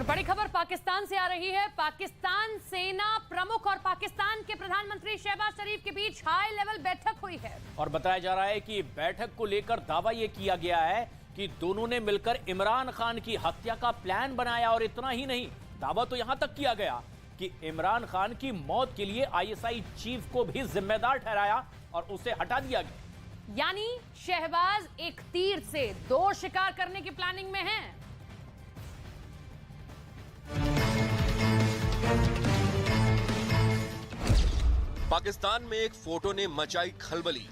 बड़ी खबर पाकिस्तान से आ रही है। पाकिस्तान सेना प्रमुख और पाकिस्तान के प्रधानमंत्री शहबाज शरीफ के बीच हाई लेवल बैठक हुई है और बताया जा रहा है कि बैठक को लेकर दावा यह किया गया है कि दोनों ने मिलकर इमरान खान की हत्या का प्लान बनाया। और इतना ही नहीं, दावा तो यहां तक किया गया कि इमरान खान की मौत के लिए आईएसआई चीफ को भी जिम्मेदार ठहराया और उसे हटा दिया गया। यानी शहबाज एक तीर से दो शिकार करने की प्लानिंग में हैं। पाकिस्तान में एक फोटो ने मचाई खलबली।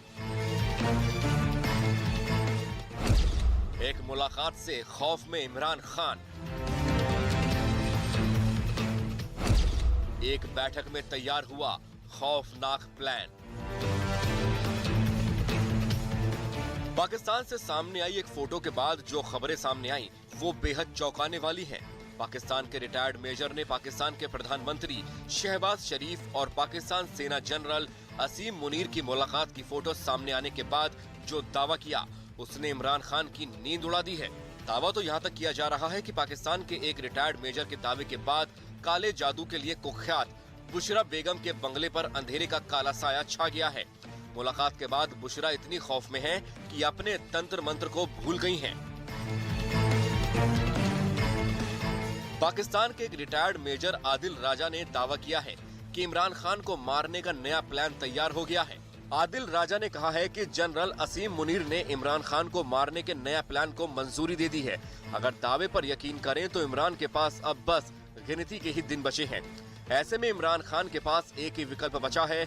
एक मुलाकात से खौफ में इमरान खान। एक बैठक में तैयार हुआ खौफनाक प्लान। पाकिस्तान से सामने आई एक फोटो के बाद जो खबरें सामने आई वो बेहद चौंकाने वाली हैं। पाकिस्तान के रिटायर्ड मेजर ने पाकिस्तान के प्रधानमंत्री शहबाज शरीफ और पाकिस्तान सेना जनरल असीम मुनीर की मुलाकात की फोटो सामने आने के बाद जो दावा किया उसने इमरान खान की नींद उड़ा दी है। दावा तो यहाँ तक किया जा रहा है कि पाकिस्तान के एक रिटायर्ड मेजर के दावे के बाद काले जादू के लिए कुख्यात बुशरा बेगम के बंगले पर अंधेरे का काला साया छा गया है। मुलाकात के बाद बुशरा इतनी खौफ में है कि अपने तंत्र मंत्र को भूल गई हैं। पाकिस्तान के एक रिटायर्ड मेजर आदिल राजा ने दावा किया है कि इमरान खान को मारने का नया प्लान तैयार हो गया है। आदिल राजा ने कहा है कि जनरल असीम मुनीर ने इमरान खान को मारने के नया प्लान को मंजूरी दे दी है। अगर दावे पर यकीन करें तो इमरान के पास अब बस गिनती के ही दिन बचे हैं। ऐसे में इमरान खान के पास एक ही विकल्प बचा है,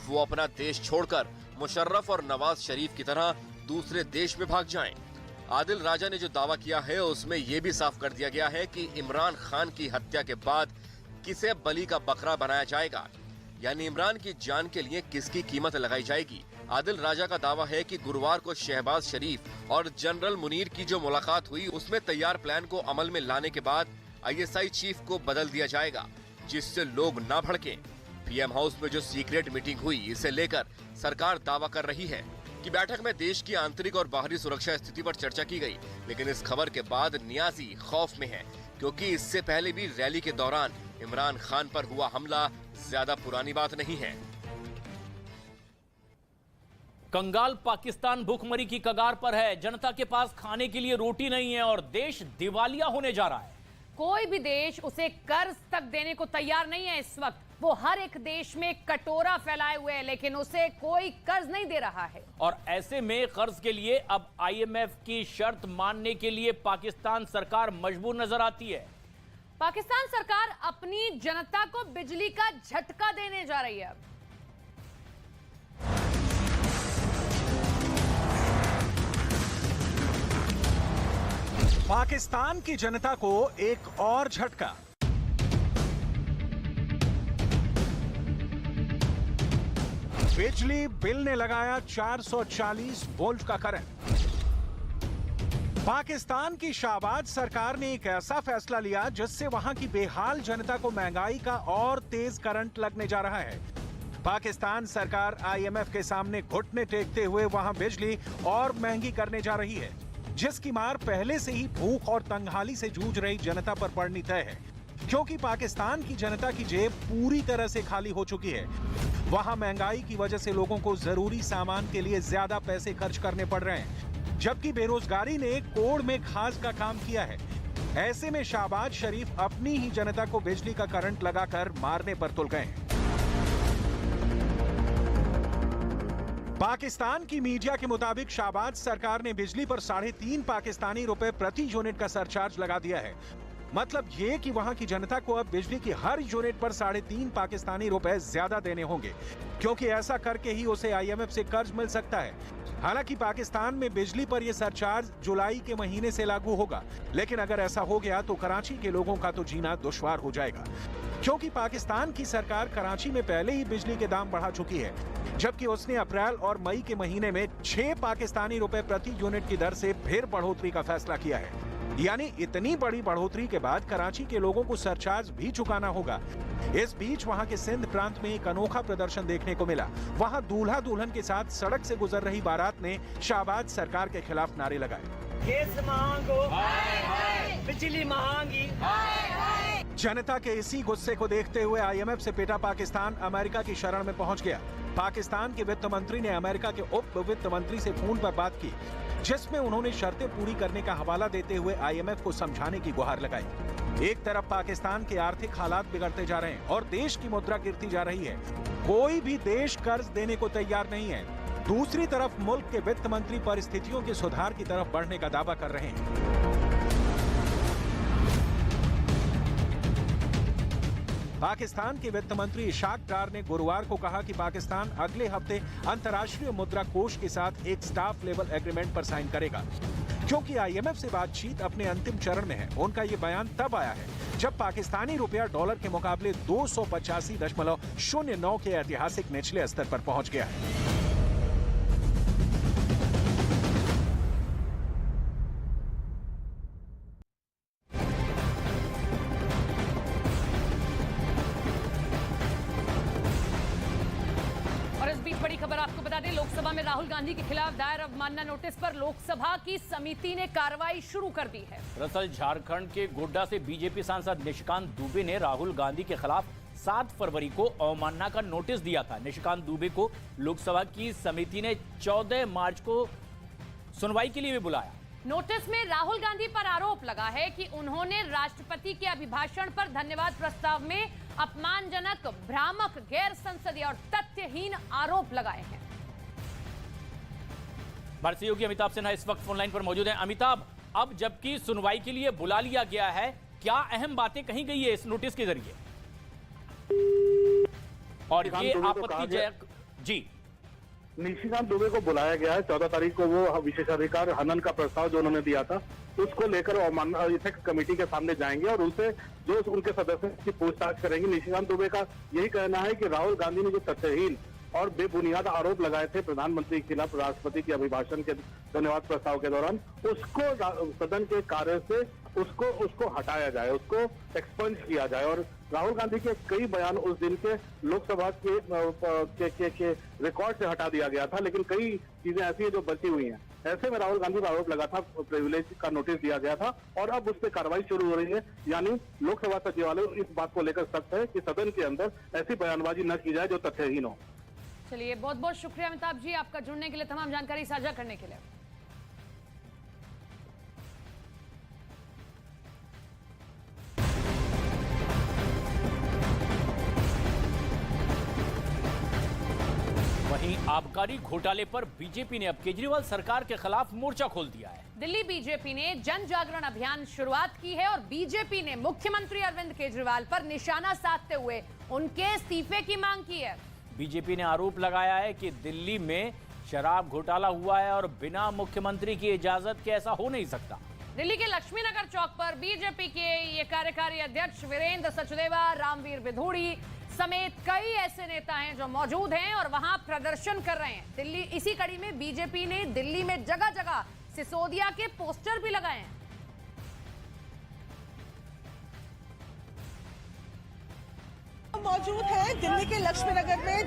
वो अपना देश छोड़कर मुशर्रफ और नवाज शरीफ की तरह दूसरे देश में भाग जाएं। आदिल राजा ने जो दावा किया है उसमें यह भी साफ कर दिया गया है कि इमरान खान की हत्या के बाद किसे बलि का बकरा बनाया जाएगा, यानी इमरान की जान के लिए किसकी कीमत लगाई जाएगी। आदिल राजा का दावा है कि गुरुवार को शहबाज शरीफ और जनरल मुनीर की जो मुलाकात हुई उसमें तैयार प्लान को अमल में लाने के बाद आईएसआई चीफ को बदल दिया जाएगा, जिससे लोग ना भड़कें। पीएम हाउस में जो सीक्रेट मीटिंग हुई इसे लेकर सरकार दावा कर रही है कि बैठक में देश की आंतरिक और बाहरी सुरक्षा स्थिति पर चर्चा की गई। लेकिन इस खबर के बाद नियाजी खौफ में है, क्योंकि इससे पहले भी रैली के दौरान इमरान खान पर हुआ हमला ज्यादा पुरानी बात नहीं है। कंगाल पाकिस्तान भूखमरी की कगार पर है। जनता के पास खाने के लिए रोटी नहीं है और देश दिवालिया होने जा रहा है। कोई भी देश उसे कर्ज तक देने को तैयार नहीं है। इस वक्त वो हर एक देश में कटोरा फैलाए हुए है, लेकिन उसे कोई कर्ज नहीं दे रहा है। और ऐसे में कर्ज के लिए अब आईएमएफ की शर्त मानने के लिए पाकिस्तान सरकार मजबूर नजर आती है। पाकिस्तान सरकार अपनी जनता को बिजली का झटका देने जा रही है। पाकिस्तान की जनता को एक और झटका। बिजली बिल ने लगाया 440 वोल्ट का करंट। पाकिस्तान की शहबाज सरकार ने एक ऐसा फैसला लिया जिससे वहां की बेहाल जनता को महंगाई का और तेज करंट लगने जा रहा है। पाकिस्तान सरकार आईएमएफ के सामने घुटने टेकते हुए वहां बिजली और महंगी करने जा रही है, जिसकी मार पहले से ही भूख और तंगहाली से जूझ रही जनता पर पड़नी तय है। क्योंकि पाकिस्तान की जनता की जेब पूरी तरह से खाली हो चुकी है। वहां महंगाई की वजह से लोगों को जरूरी सामान के लिए ज्यादा पैसे खर्च करने पड़ रहे हैं, जबकि बेरोजगारी ने कोड़ में खास का काम किया है। ऐसे में शहबाज शरीफ अपनी ही जनता को बिजली का करंट लगाकर मारने पर तुल गए हैं। पाकिस्तान की मीडिया के मुताबिक शहबाज सरकार ने बिजली पर 3.5 पाकिस्तानी रुपए प्रति यूनिट का सरचार्ज लगा दिया है। मतलब ये कि वहां की जनता को अब बिजली की हर यूनिट पर 3.5 पाकिस्तानी रुपए ज्यादा देने होंगे, क्योंकि ऐसा करके ही उसे आईएमएफ से कर्ज मिल सकता है। हालांकि पाकिस्तान में बिजली पर यह सरचार्ज जुलाई के महीने से लागू होगा, लेकिन अगर ऐसा हो गया तो कराची के लोगों का तो जीना दुश्वार हो जाएगा, क्योंकि पाकिस्तान की सरकार कराची में पहले ही बिजली के दाम बढ़ा चुकी है, जबकि उसने अप्रैल और मई के महीने में 6 पाकिस्तानी रुपए प्रति यूनिट की दर से फिर बढ़ोतरी का फैसला किया है। यानी इतनी बड़ी बढ़ोतरी के बाद कराची के लोगों को सरचार्ज भी चुकाना होगा। इस बीच वहां के सिंध प्रांत में एक अनोखा प्रदर्शन देखने को मिला। वहां दूल्हा दुल्हन के साथ सड़क से गुजर रही बारात ने शहबाज सरकार के खिलाफ नारे लगाए। गैस महंगो, बिजली महंगी, जनता के इसी गुस्से को देखते हुए आईएमएफ से पिटा पाकिस्तान अमेरिका की शरण में पहुंच गया। पाकिस्तान के वित्त मंत्री ने अमेरिका के उप वित्त मंत्री से फोन पर बात की, जिसमें उन्होंने शर्तें पूरी करने का हवाला देते हुए आईएमएफ को समझाने की गुहार लगाई। एक तरफ पाकिस्तान के आर्थिक हालात बिगड़ते जा रहे हैं और देश की मुद्रा गिरती जा रही है। कोई भी देश कर्ज देने को तैयार नहीं है। दूसरी तरफ मुल्क के वित्त मंत्री परिस्थितियों के सुधार की तरफ बढ़ने का दावा कर रहे हैं। पाकिस्तान के वित्त मंत्री इशाक डार ने गुरुवार को कहा कि पाकिस्तान अगले हफ्ते अंतर्राष्ट्रीय मुद्रा कोष के साथ एक स्टाफ लेवल एग्रीमेंट पर साइन करेगा। क्योंकि आईएमएफ से बातचीत अपने अंतिम चरण में है, उनका ये बयान तब आया है जब पाकिस्तानी रुपया डॉलर के मुकाबले 285.09 के ऐतिहासिक निचले स्तर पर पहुंच गया है। बड़ी खबर आपको बता दें, लोकसभा में राहुल गांधी के खिलाफ दायर अवमानना नोटिस पर लोकसभा की समिति ने कार्रवाई शुरू कर दी है। दरअसल झारखंड के गोड्डा से बीजेपी सांसद निशिकांत दुबे ने राहुल गांधी के खिलाफ 7 फरवरी को अवमानना का नोटिस दिया था। निशिकांत दुबे को लोकसभा की समिति ने 14 मार्च को सुनवाई के लिए भी बुलाया। नोटिस में राहुल गांधी पर आरोप लगा है कि उन्होंने राष्ट्रपति के अभिभाषण पर धन्यवाद प्रस्ताव में अपमानजनक, भ्रामक, गैर संसदीय और तथ्यहीन आरोप लगाए हैं। भारत सहयोगी अमिताभ सिन्हा इस वक्त फोन लाइन पर मौजूद हैं। अमिताभ, अब जबकि सुनवाई के लिए बुला लिया गया है, क्या अहम बातें कही गई है इस नोटिस के जरिए? और ये आपत्तिजनक जी निशिकांत दुबे को बुलाया गया है। 14 तारीख को वो विशेषाधिकार हनन का प्रस्ताव जो उन्होंने दिया था उसको लेकर इफेक्ट कमेटी के सामने जाएंगे और उनसे जो उनके सदस्य की पूछताछ करेंगे। निशिकांत दुबे का यही कहना है कि राहुल गांधी ने जो तथ्यहीन और बेबुनियाद आरोप लगाए थे प्रधानमंत्री के खिलाफ राष्ट्रपति के अभिभाषण के धन्यवाद प्रस्ताव के दौरान, उसको सदन के कार्य से उसको हटाया जाए, उसको एक्सपंज किया जाए। और राहुल गांधी के कई बयान उस दिन के लोकसभा के रिकॉर्ड से हटा दिया गया था, लेकिन कई चीजें ऐसी हैं जो बची हुई हैं। ऐसे में राहुल गांधी पर आरोप लगा था, प्रिविलेज का नोटिस दिया गया था और अब उस पर कार्रवाई शुरू हो रही है। यानी लोकसभा सचिवालय इस बात को लेकर सख्त है कि सदन के अंदर ऐसी बयानबाजी न की जाए जो तथ्यहीन हो। चलिए, बहुत बहुत शुक्रिया अमिताभ जी आपका जुड़ने के लिए, तमाम जानकारी साझा करने के लिए। वहीं आबकारी घोटाले पर बीजेपी ने अब केजरीवाल सरकार के खिलाफ मोर्चा खोल दिया है। दिल्ली बीजेपी ने जन जागरण अभियान शुरुआत की है और बीजेपी ने मुख्यमंत्री अरविंद केजरीवाल पर निशाना साधते हुए उनके इस्तीफे की मांग की है। बीजेपी ने आरोप लगाया है कि दिल्ली में शराब घोटाला हुआ है और बिना मुख्यमंत्री की इजाजत के ऐसा हो नहीं सकता। दिल्ली के लक्ष्मीनगर चौक पर बीजेपी के ये कार्यकारी अध्यक्ष वीरेंद्र सचदेवा, रामवीर बिधूड़ी समेत कई ऐसे नेता हैं जो मौजूद हैं और वहां प्रदर्शन कर रहे हैं। दिल्ली इसी कड़ी में बीजेपी ने दिल्ली में जगह जगह सिसोदिया के पोस्टर भी लगाए हैं। मौजूद है दिल्ली के लक्ष्मीनगर में